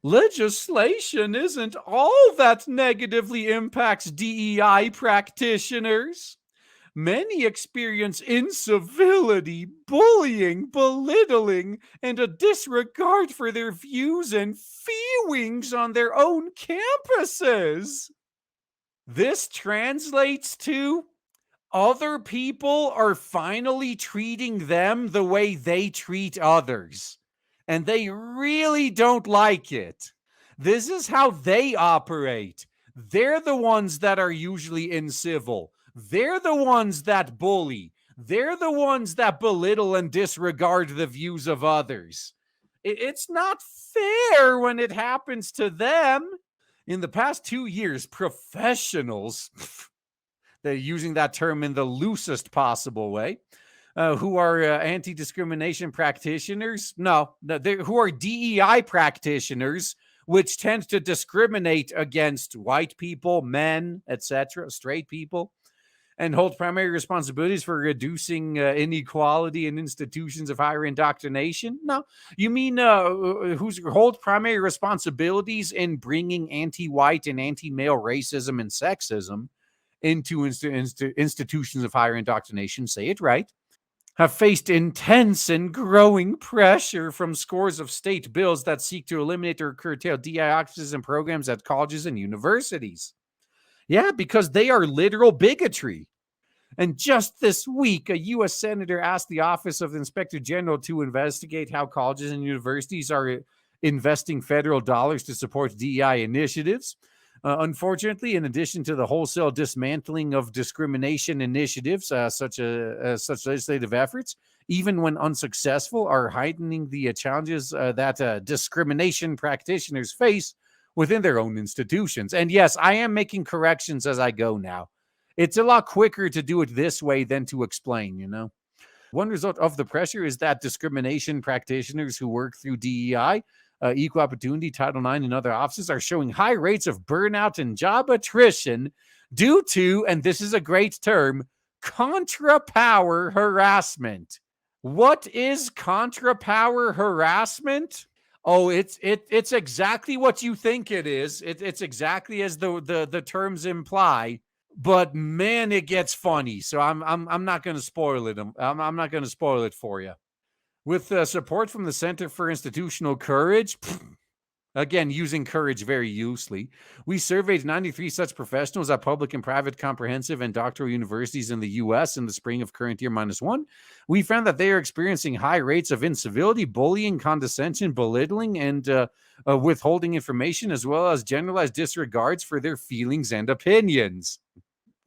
Legislation isn't all that negatively impacts DEI practitioners. Many experience incivility, bullying, belittling, and a disregard for their views and feelings on their own campuses. This translates to other people are finally treating them the way they treat others. And they really don't like it. This is how they operate. They're the ones that are usually incivil. They're the ones that bully. They're the ones that belittle and disregard the views of others. It's not fair when it happens to them. In the past 2 years, professionals, they're using that term in the loosest possible way, who are anti-discrimination practitioners, who are DEI practitioners, which tend to discriminate against white people, men, etc., straight people, and hold primary responsibilities for reducing inequality in institutions of higher indoctrination. No, you mean who's hold primary responsibilities in bringing anti-white and anti-male racism and sexism into institutions of higher indoctrination, say it right, have faced intense and growing pressure from scores of state bills that seek to eliminate or curtail DEI offices and programs at colleges and universities. Yeah, because they are literal bigotry. And just this week, a U.S. Senator asked the Office of the Inspector General to investigate how colleges and universities are investing federal dollars to support DEI initiatives. Unfortunately, in addition to the wholesale dismantling of discrimination initiatives, such legislative efforts, even when unsuccessful, are heightening the challenges that discrimination practitioners face within their own institutions. And yes, I am making corrections as I go now. It's a lot quicker to do it this way than to explain, you know. One result of the pressure is that discrimination practitioners who work through DEI, Equal Opportunity, Title IX, and other offices are showing high rates of burnout and job attrition due to, and this is a great term, contrapower harassment. What is contrapower harassment? Oh, it's exactly what you think it is. It's exactly as the terms imply. But man, it gets funny. So I'm not going to spoil it. I'm not going to spoil it for you. With support from the Center for Institutional Courage, again, using courage very loosely, we surveyed 93 such professionals at public and private comprehensive and doctoral universities in the U.S. in the spring of current year -1. We found that they are experiencing high rates of incivility, bullying, condescension, belittling, and withholding information, as well as generalized disregards for their feelings and opinions.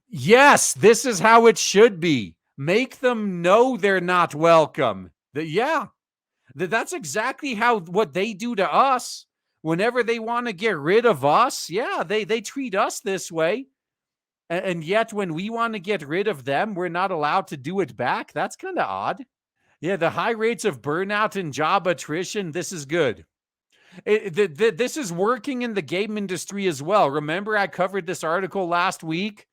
Yes, this is how it should be. Make them know they're not welcome. That's exactly what they do to us. Whenever they want to get rid of us, they treat us this way. And yet when we want to get rid of them, we're not allowed to do it back. That's kind of odd. Yeah, the high rates of burnout and job attrition, this is good. This is working in the game industry as well. Remember, I covered this article last week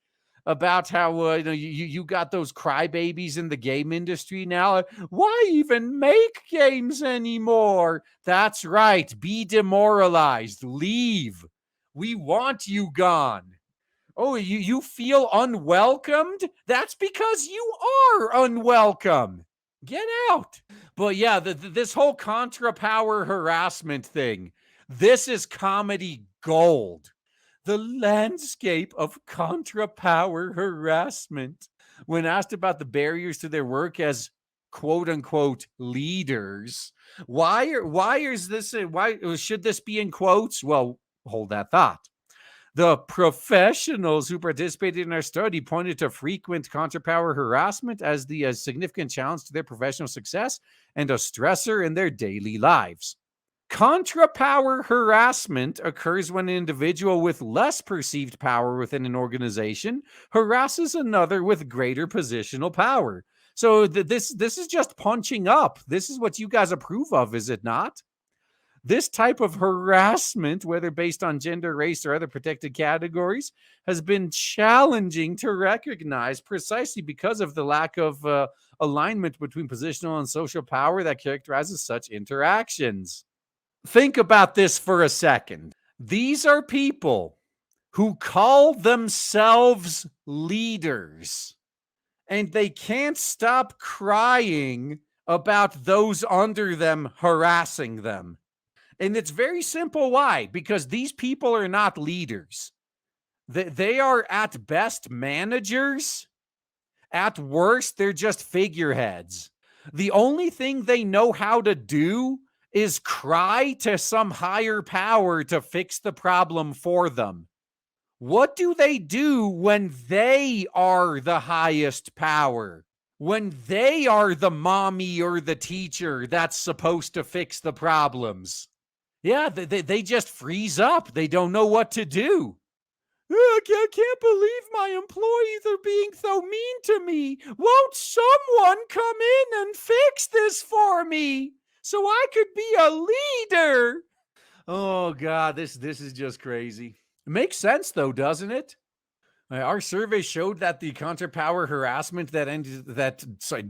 about how you got those crybabies in the game industry now. Why even make games anymore? That's right. Be demoralized. Leave. We want you gone. Oh, you feel unwelcomed? That's because you are unwelcome. Get out. But yeah, this whole contrapower harassment thing, this is comedy gold. The landscape of contrapower harassment. When asked about the barriers to their work as quote unquote leaders, why should this be in quotes? Well, hold that thought. The professionals who participated in our study pointed to frequent contrapower harassment as the significant challenge to their professional success and a stressor in their daily lives. Contrapower harassment occurs when an individual with less perceived power within an organization harasses another with greater positional power. So this is just punching up. This is what you guys approve of, is it not? This type of harassment, whether based on gender, race, or other protected categories, has been challenging to recognize precisely because of the lack of alignment between positional and social power that characterizes such interactions. Think about this for a second. These are people who call themselves leaders, and they can't stop crying about those under them harassing them. And it's very simple why, because these people are not leaders. They are at best managers. At worst, they're just figureheads. The only thing they know how to do is cry to some higher power to fix the problem for them. What do they do when they are the highest power? When they are the mommy or the teacher that's supposed to fix the problems? Yeah, they just freeze up. They don't know what to do. I can't believe my employees are being so mean to me. Won't someone come in and fix this for me so I could be a leader? Oh God, this is just crazy. It makes sense though, doesn't it? Our survey showed that the contrapower harassment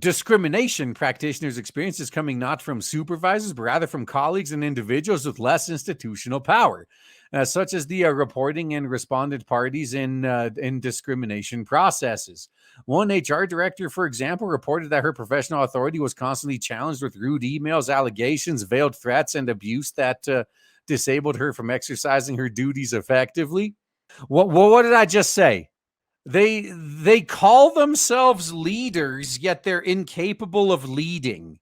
discrimination practitioners experience is coming not from supervisors, but rather from colleagues and individuals with less institutional power, such as the reporting and respondent parties in discrimination processes. One HR director, for example, reported that her professional authority was constantly challenged with rude emails, allegations, veiled threats, and abuse that disabled her from exercising her duties effectively. What did I just say? They call themselves leaders, yet they're incapable of leading.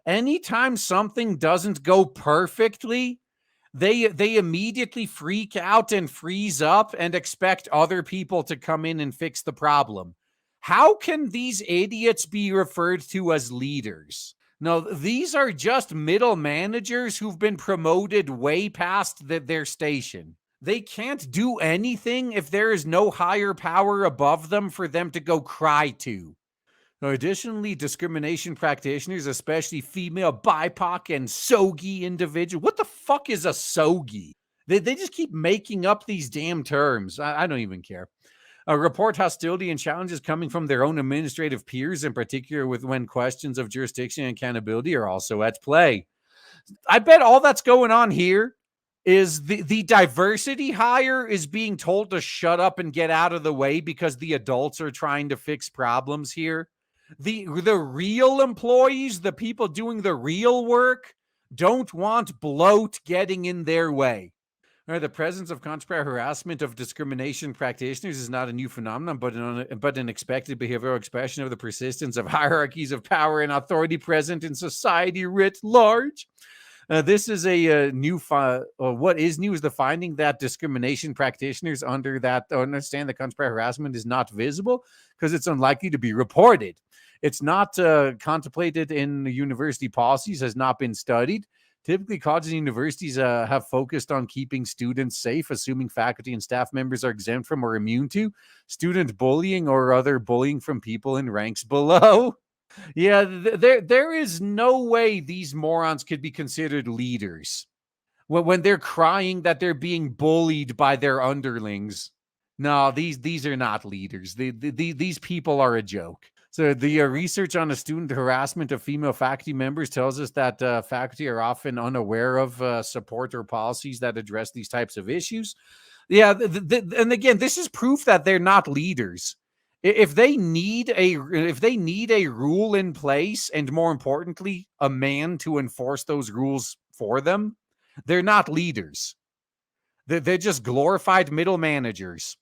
Anytime something doesn't go perfectly, they immediately freak out and freeze up and expect other people to come in and fix the problem. How can these idiots be referred to as leaders? No, these are just middle managers who've been promoted way past their station. They can't do anything if there is no higher power above them for them to go cry to. Additionally, discrimination practitioners, especially female BIPOC and SOGI individuals. What the fuck is a SOGI? They just keep making up these damn terms. I don't even care. Report hostility and challenges coming from their own administrative peers, in particular when questions of jurisdiction and accountability are also at play. I bet all that's going on here is the diversity hire is being told to shut up and get out of the way because the adults are trying to fix problems here. The real employees, the people doing the real work, don't want bloat getting in their way. The presence of contrapower harassment of discrimination practitioners is not a new phenomenon, but an expected behavioral expression of the persistence of hierarchies of power and authority present in society writ large. This is a new. What is new is the finding that discrimination practitioners understand that contrapower harassment is not visible because it's unlikely to be reported. It's not contemplated in university policies, has not been studied. Typically, colleges and universities have focused on keeping students safe, assuming faculty and staff members are exempt from or immune to student bullying or other bullying from people in ranks below. Yeah, there is no way these morons could be considered leaders when they're crying that they're being bullied by their underlings. No, these are not leaders. These people are a joke. So the research on the student harassment of female faculty members tells us that faculty are often unaware of support or policies that address these types of issues. Yeah, and again, this is proof that they're not leaders. If they need a rule in place, and more importantly, a man to enforce those rules for them, they're not leaders. They're just glorified middle managers.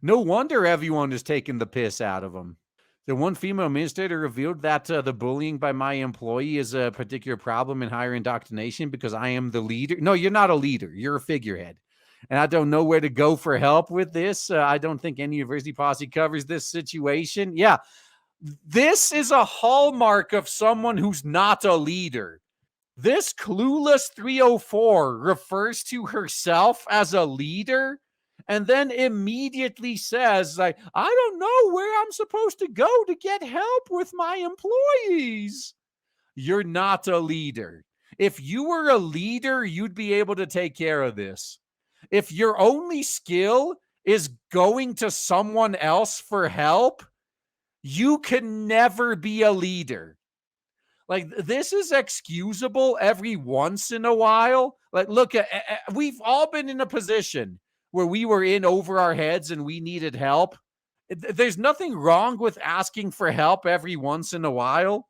No wonder everyone is taking the piss out of them. The one female administrator revealed that the bullying by my employee is a particular problem in higher indoctrination because I am the leader. No, you're not a leader. You're a figurehead. And I don't know where to go for help with this. I don't think any university policy covers this situation. Yeah, this is a hallmark of someone who's not a leader. This clueless 304 refers to herself as a leader and then immediately says, like, I don't know where I'm supposed to go to get help with my employees. You're not a leader. If you were a leader, you'd be able to take care of this. If your only skill is going to someone else for help, you can never be a leader. Like, this is excusable every once in a while. Like, look, we've all been in a position where we were in over our heads and we needed help. There's nothing wrong with asking for help every once in a while.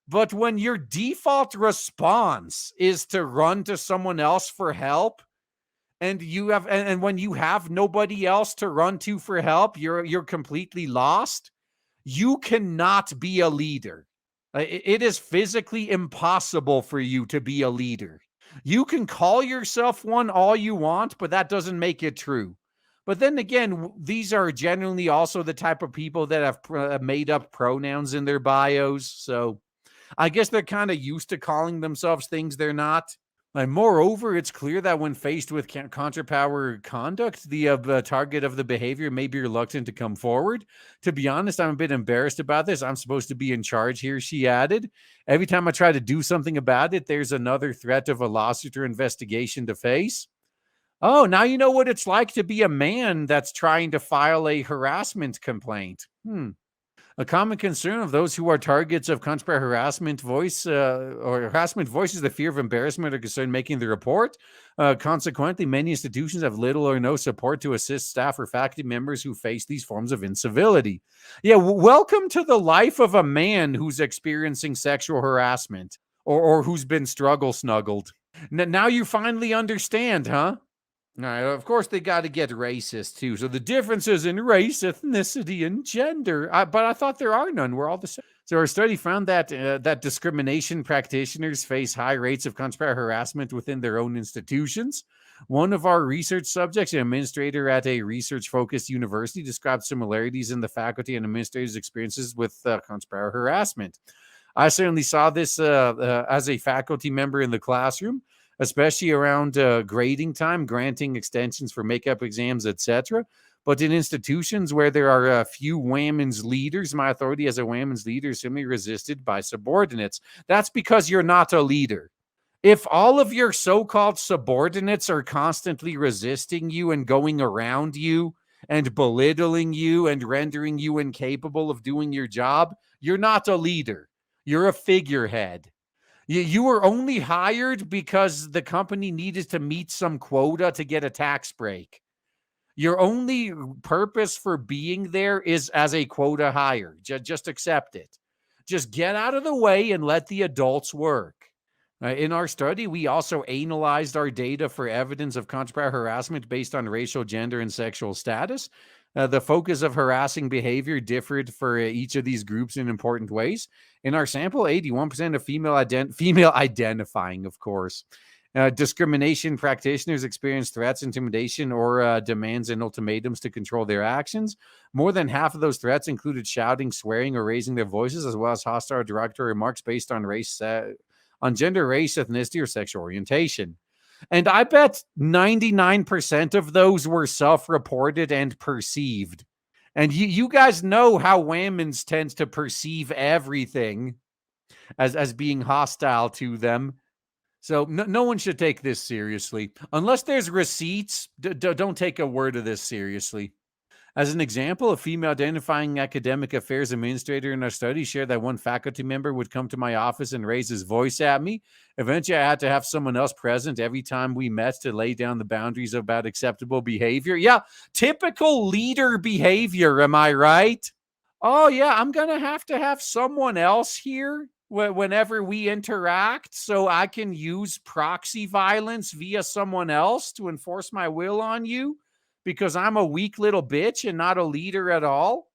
But when your default response is to run to someone else for help, and when you have nobody else to run to for help, you're completely lost. You cannot be a leader. It is physically impossible for you to be a leader. You can call yourself one all you want, but that doesn't make it true. But then again, these are generally also the type of people that have made up pronouns in their bios. So I guess they're kind of used to calling themselves things they're not. And moreover, it's clear that when faced with contrapower conduct, the target of the behavior may be reluctant to come forward. To be honest, I'm a bit embarrassed about this. I'm supposed to be in charge here, she added. Every time I try to do something about it, there's another threat of a lawsuit or investigation to face. Oh, now you know what it's like to be a man that's trying to file a harassment complaint. A common concern of those who are targets of contrapower harassment voice is the fear of embarrassment or concern making the report. Consequently, many institutions have little or no support to assist staff or faculty members who face these forms of incivility. Yeah, welcome to the life of a man who's experiencing sexual harassment or who's been struggle snuggled. Now you finally understand, huh? All right, of course, they got to get racist too. So the differences in race, ethnicity, and gender. But I thought there are none. We're all the same. So our study found that that discrimination practitioners face high rates of contrapower harassment within their own institutions. One of our research subjects, an administrator at a research-focused university, described similarities in the faculty and administrators' experiences with contrapower harassment. I certainly saw this as a faculty member in the classroom, especially around grading time, granting extensions for makeup exams, etc. But in institutions where there are a few women's leaders, my authority as a women's leader is simply resisted by subordinates. That's because you're not a leader. If all of your so-called subordinates are constantly resisting you and going around you and belittling you and rendering you incapable of doing your job, you're not a leader. You're a figurehead. You were only hired because the company needed to meet some quota to get a tax break. Your only purpose for being there is as a quota hire. Just accept it. Just get out of the way and let the adults work. In our study, we also analyzed our data for evidence of contrapower harassment based on racial, gender, and sexual status. The focus of harassing behavior differed for each of these groups in important ways. In our sample, 81% of female identifying, of course. Discrimination practitioners experience threats, intimidation, or demands and ultimatums to control their actions. More than half of those threats included shouting, swearing, or raising their voices, as well as hostile or derogatory remarks based on race, on gender, race, ethnicity, or sexual orientation. And I bet 99% of those were self-reported and perceived. And you guys know how women's tends to perceive everything as being hostile to them. So no one should take this seriously. Unless there's receipts, don't take a word of this seriously. As an example, a female identifying academic affairs administrator in our study shared that one faculty member would come to my office and raise his voice at me. Eventually, I had to have someone else present every time we met to lay down the boundaries about acceptable behavior. Yeah, typical leader behavior, am I right? Oh, yeah, I'm going to have someone else here whenever we interact so I can use proxy violence via someone else to enforce my will on you because I'm a weak little bitch and not a leader at all.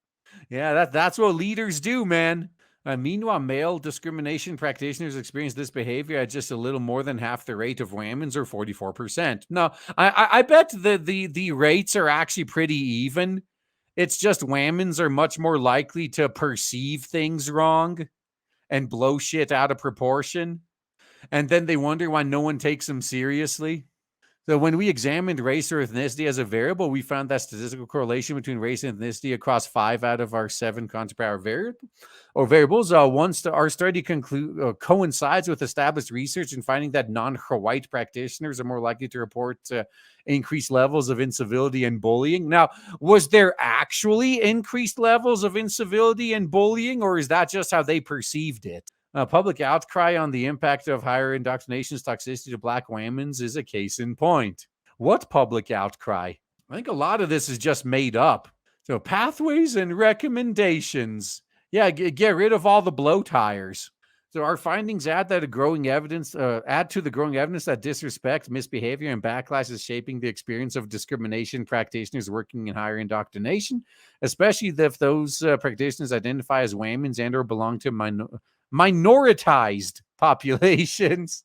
Yeah, that's what leaders do, man. Meanwhile, male discrimination practitioners experience this behavior at just a little more than half the rate of women's, or 44%. No, I bet the rates are actually pretty even. It's just women's are much more likely to perceive things wrong and blow shit out of proportion. And then they wonder why no one takes them seriously. So when we examined race or ethnicity as a variable, we found that statistical correlation between race and ethnicity across 5 out of our 7 contrapower variables. Our study coincides with established research in finding that non-white practitioners are more likely to report increased levels of incivility and bullying. Now, was there actually increased levels of incivility and bullying, or is that just how they perceived it? Public outcry on the impact of higher indoctrination's toxicity to Black women is a case in point. What public outcry? I think a lot of this is just made up. So, pathways and recommendations. Yeah, get rid of all the blow tires. So, our findings add to the growing evidence that disrespect, misbehavior, and backlash is shaping the experience of discrimination practitioners working in higher indoctrination, especially if those practitioners identify as women and/or belong to minoritized populations.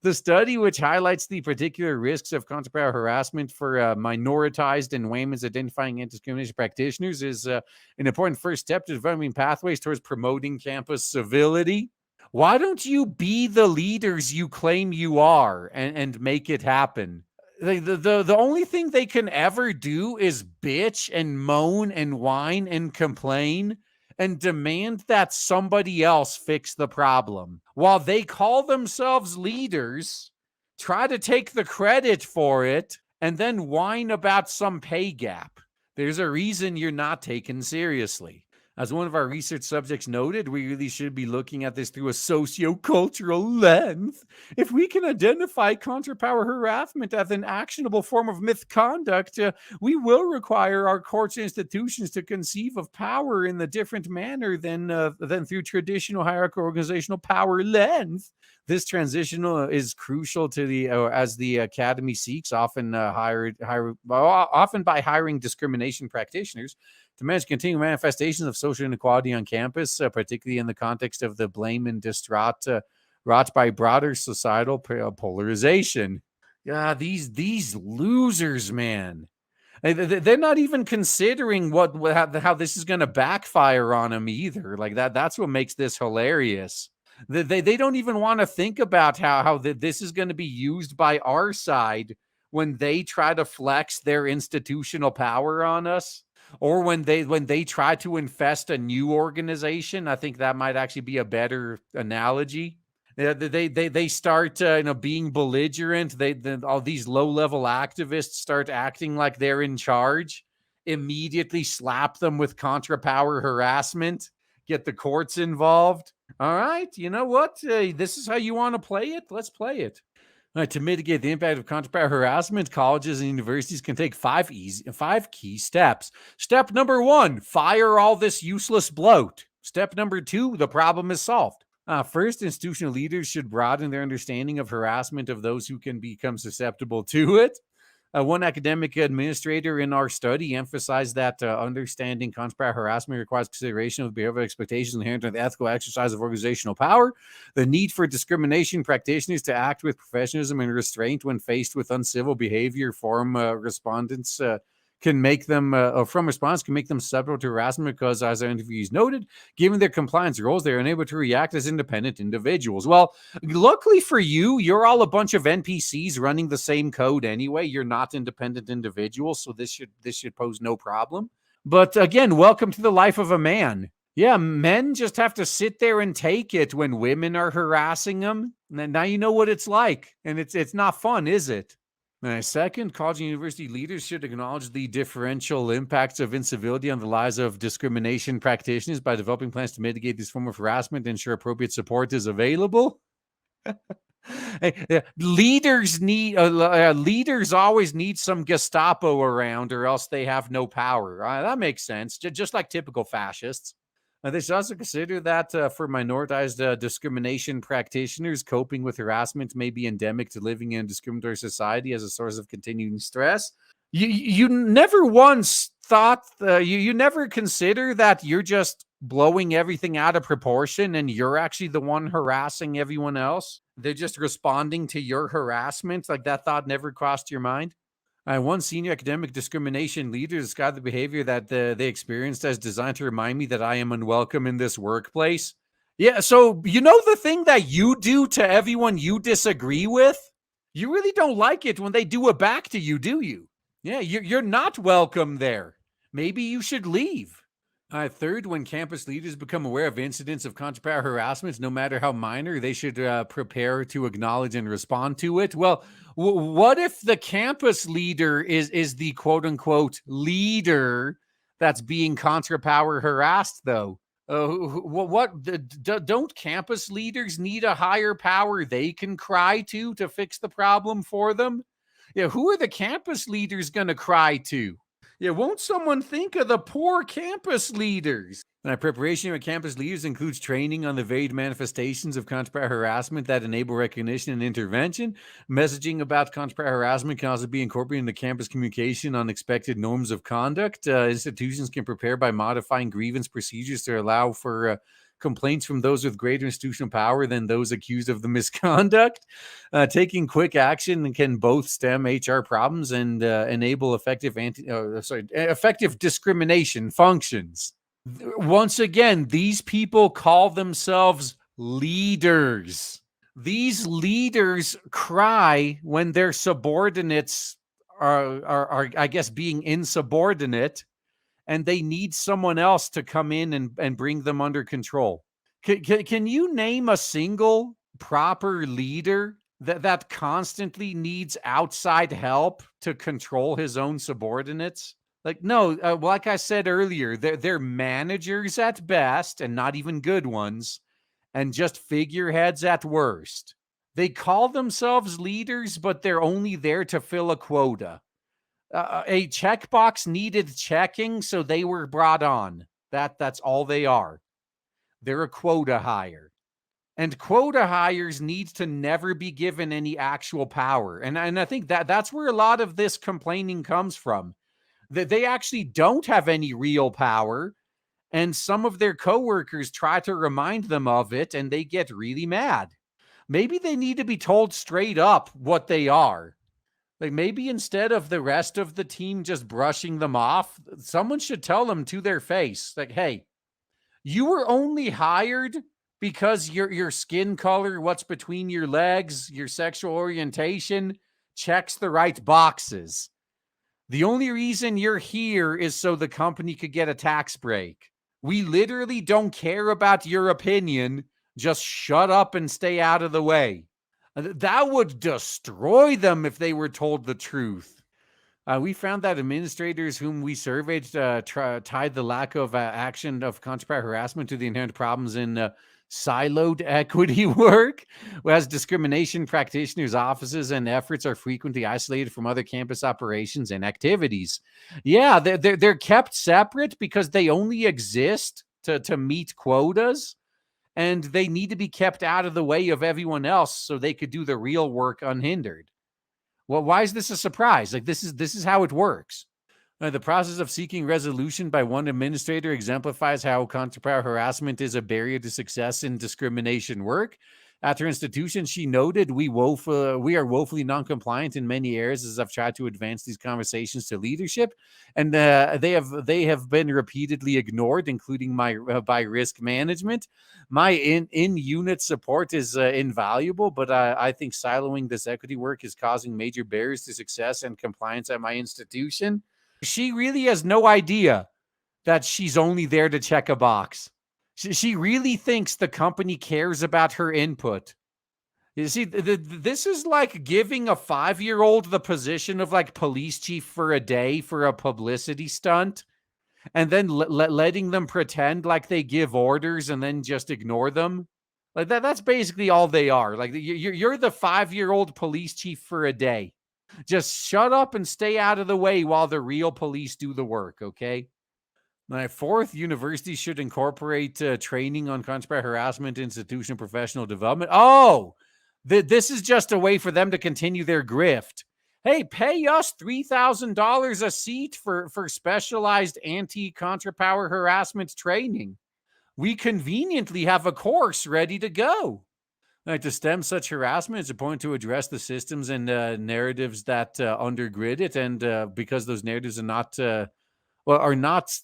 The study, which highlights the particular risks of contrapower harassment for minoritized and women's identifying anti-discrimination practitioners, is an important first step to developing pathways towards promoting campus civility. Why don't you be the leaders you claim you are and make it happen? The only thing they can ever do is bitch and moan and whine and complain and demand that somebody else fix the problem. While they call themselves leaders, try to take the credit for it, and then whine about some pay gap. There's a reason you're not taken seriously. As one of our research subjects noted, we really should be looking at this through a sociocultural lens. If we can identify contrapower harassment as an actionable form of misconduct, we will require our courts and institutions to conceive of power in a different manner than through traditional hierarchical organizational power lens. This transition is crucial to as the academy seeks, often by hiring discrimination practitioners to manage continuing manifestations of social inequality on campus, particularly in the context of the blame and distraught wrought by broader societal polarization. Yeah, these losers, man. They're not even considering how this is going to backfire on them either. Like that's what makes this hilarious. They don't even want to think about how this is going to be used by our side when they try to flex their institutional power on us. Or when they try to infest a new organization. I think that might actually be a better analogy. They start being belligerent. All these low-level activists start acting like they're in charge. Immediately slap them with contrapower harassment. Get the courts involved. All right, you know what? This is how you want to play it. Let's play it. To mitigate the impact of contrapower harassment, colleges and universities can take five key steps. Step number 1, fire all this useless bloat. Step number 2, the problem is solved. First, institutional leaders should broaden their understanding of harassment of those who can become susceptible to it. One academic administrator in our study emphasized that understanding contrapower harassment requires consideration of behavioral expectations inherent in the ethical exercise of organizational power, the need for discrimination practitioners to act with professionalism and restraint when faced with uncivil behavior from respondents can make them susceptible to harassment because, as our interviews noted, given their compliance roles, they're unable to react as independent individuals. Well, luckily for you, you're all a bunch of NPCs running the same code anyway. You're not independent individuals, so this should pose no problem. But again, welcome to the life of a man. Yeah, men just have to sit there and take it when women are harassing them. Now you know what it's like, and it's not fun, is it? Second, college and university leaders should acknowledge the differential impacts of incivility on the lives of discrimination practitioners by developing plans to mitigate this form of harassment and ensure appropriate support is available. Leaders always need some Gestapo around, or else they have no power. That makes sense, just like typical fascists. They should also consider that for minoritized discrimination practitioners, coping with harassment may be endemic to living in a discriminatory society as a source of continuing stress. You never once thought, you never consider that you're just blowing everything out of proportion and you're actually the one harassing everyone else. They're just responding to your harassment. Like that thought never crossed your mind. One senior academic discrimination leader described the behavior that they experienced as designed to remind me that I am unwelcome in this workplace. Yeah, so you know the thing that you do to everyone you disagree with? You really don't like it when they do it back to you, do you? Yeah, you're not welcome there. Maybe you should leave. Third, when campus leaders become aware of incidents of contrapower harassment, no matter how minor, they should prepare to acknowledge and respond to it. Well, what if the campus leader is the quote-unquote leader that's being contrapower harassed, though? Don't campus leaders need a higher power they can cry to fix the problem for them? Yeah, who are the campus leaders going to cry to? Yeah, won't someone think of the poor campus leaders? My preparation of campus leaders includes training on the varied manifestations of contrapower harassment that enable recognition and intervention. Messaging about contrapower harassment can also be incorporated into campus communication on expected norms of conduct. Institutions can prepare by modifying grievance procedures to allow for complaints from those with greater institutional power than those accused of the misconduct. Taking quick action can both stem HR problems and enable effective discrimination functions. Once again, these people call themselves leaders. These leaders cry when their subordinates are I guess, being insubordinate, and they need someone else to come in and bring them under control. Can you name a single proper leader that constantly needs outside help to control his own subordinates? Like, no, like I said earlier, they're managers at best and not even good ones, and just figureheads at worst. They call themselves leaders, but they're only there to fill a quota. A checkbox needed checking, so they were brought on. That's all they are. They're a quota hire. And quota hires need to never be given any actual power. And I think that's where a lot of this complaining comes from. That they actually don't have any real power, and some of their coworkers try to remind them of it, and they get really mad. Maybe they need to be told straight up what they are. Like, maybe instead of the rest of the team just brushing them off, someone should tell them to their face, like, hey, you were only hired because your skin color, what's between your legs, your sexual orientation checks the right boxes. The only reason you're here is so the company could get a tax break. We literally don't care about your opinion. Just shut up and stay out of the way. That would destroy them if they were told the truth. We found that administrators whom we surveyed tied the lack of action of contrapower harassment to the inherent problems in siloed equity work, whereas discrimination practitioners' offices and efforts are frequently isolated from other campus operations and activities. Yeah, they're kept separate because they only exist to meet quotas, and they need to be kept out of the way of everyone else so they could do the real work unhindered. Well, why is this a surprise? Like, this is how it works. The process of seeking resolution by one administrator exemplifies how contrapower harassment is a barrier to success in discrimination work. At her institution, she noted, we are woefully non-compliant in many areas as I've tried to advance these conversations to leadership, and they have been repeatedly ignored, including by risk management. My in-unit support is invaluable, but I think siloing this equity work is causing major barriers to success and compliance at my institution. She really has no idea that she's only there to check a box. She really thinks the company cares about her input. You see, this is like giving a 5-year-old the position of like police chief for a day for a publicity stunt, and then letting them pretend like they give orders and then just ignore them. Like that's basically all they are. Like, you're the 5-year-old police chief for a day. Just shut up and stay out of the way while the real police do the work, okay? My fourth, university should incorporate training on contrapower harassment, institutional professional development. Oh, this is just a way for them to continue their grift. Hey, pay us $3,000 a seat for specialized anti-contrapower harassment training. We conveniently have a course ready to go. To stem such harassment, it's important to address the systems and narratives that undergird it, and because those narratives are not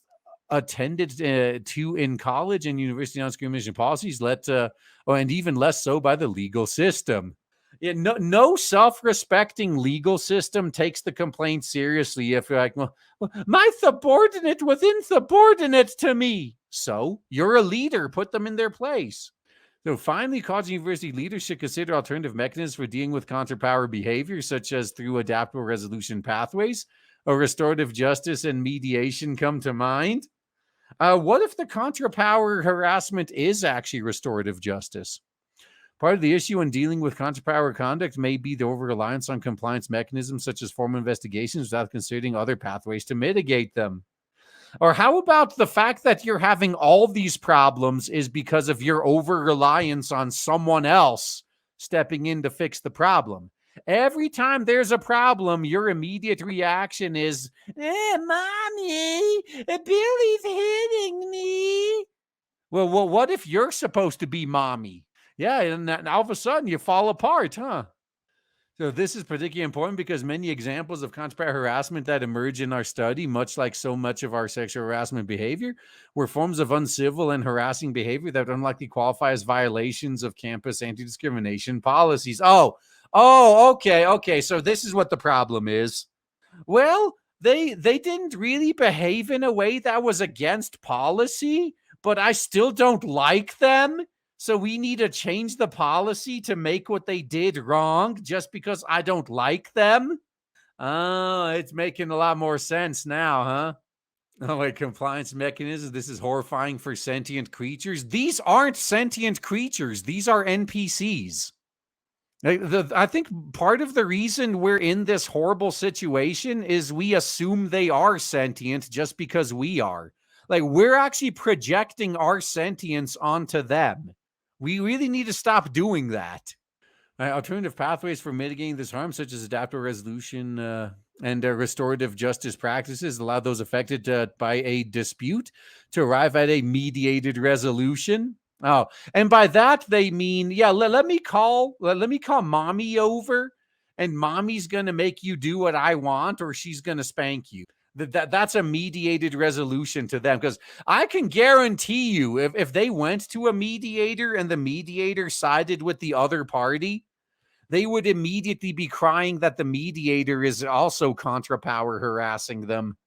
attended to in college and university non-discrimination policies, and even less so by the legal system. No self-respecting legal system takes the complaint seriously. If you're like, well, my subordinate was insubordinate to me. So you're a leader. Put them in their place. So finally, college and university leaders should consider alternative mechanisms for dealing with contrapower behavior, such as through adaptable resolution pathways, or restorative justice and mediation come to mind. What if the contrapower harassment is actually restorative justice? Part of the issue in dealing with contrapower conduct may be the over reliance on compliance mechanisms such as formal investigations without considering other pathways to mitigate them. Or how about the fact that you're having all these problems is because of your over reliance on someone else stepping in to fix the problem? Every time there's a problem, your immediate reaction is, Mommy, Billy's hitting me. Well, what if you're supposed to be mommy? Yeah, and all of a sudden you fall apart, huh? So this is particularly important because many examples of contrapower harassment that emerge in our study, much like so much of our sexual harassment behavior, were forms of uncivil and harassing behavior that unlikely qualify as violations of campus anti-discrimination policies. Okay. So this is what the problem is. Well, they didn't really behave in a way that was against policy, but I still don't like them. So we need to change the policy to make what they did wrong just because I don't like them. Oh, it's making a lot more sense now, huh? Oh, wait, compliance mechanisms. This is horrifying for sentient creatures. These aren't sentient creatures. These are NPCs. I think part of the reason we're in this horrible situation is we assume they are sentient just because we are. Like, we're actually projecting our sentience onto them. We really need to stop doing that. Alternative pathways for mitigating this harm, such as adaptive resolution and restorative justice practices, allow those affected by a dispute to arrive at a mediated resolution. Oh, and by that they mean, yeah, let me call mommy over, and mommy's gonna make you do what I want, or she's gonna spank you. That's a mediated resolution to them, because I can guarantee you, if they went to a mediator and the mediator sided with the other party, they would immediately be crying that the mediator is also contrapower harassing them.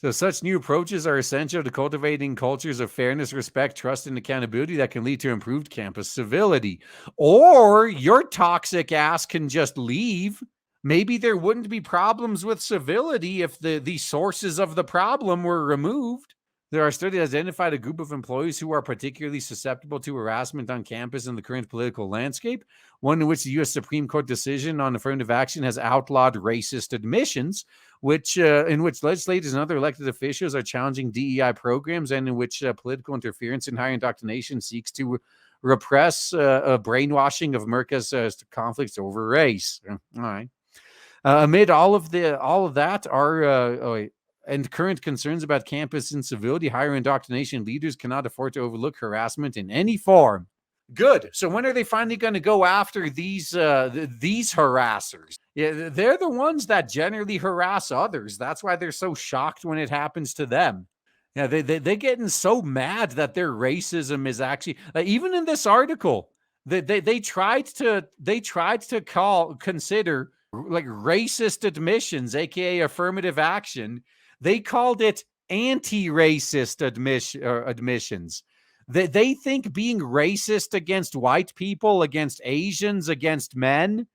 So such new approaches are essential to cultivating cultures of fairness, respect, trust, and accountability that can lead to improved campus civility. Or your toxic ass can just leave. Maybe there wouldn't be problems with civility if the sources of the problem were removed. There are studies that identified a group of employees who are particularly susceptible to harassment on campus in the current political landscape, one in which the U.S. Supreme Court decision on affirmative action has outlawed racist admissions, in which legislators and other elected officials are challenging DEI programs, and in which political interference in higher indoctrination seeks to repress a brainwashing of America's conflicts over race. All right. Amid all of that are and current concerns about campus incivility, higher indoctrination leaders cannot afford to overlook harassment in any form. Good. So when are they finally going to go after these harassers? Yeah, they're the ones that generally harass others. That's why they're so shocked when it happens to them. Yeah, they're getting so mad that their racism is actually, even in this article, they tried to consider like racist admissions, aka affirmative action. They called it anti-racist admissions. They think being racist against white people, against Asians, against men,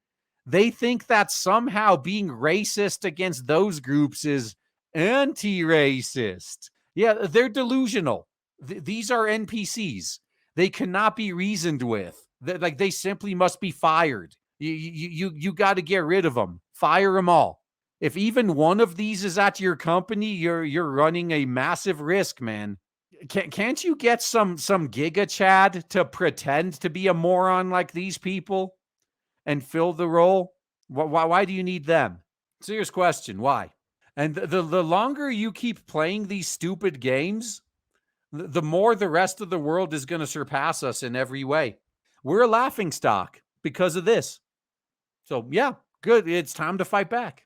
they think that somehow being racist against those groups is anti-racist. Yeah, they're delusional. These are NPCs. They cannot be reasoned with. They simply must be fired. You got to get rid of them. Fire them all. If even one of these is at your company, you're running a massive risk, man. Can't you get some Giga Chad to pretend to be a moron like these people and fill the role? Why do you need them? Serious question. Why? And the longer you keep playing these stupid games, the more the rest of the world is going to surpass us in every way. We're a laughingstock because of this. So yeah, good. It's time to fight back.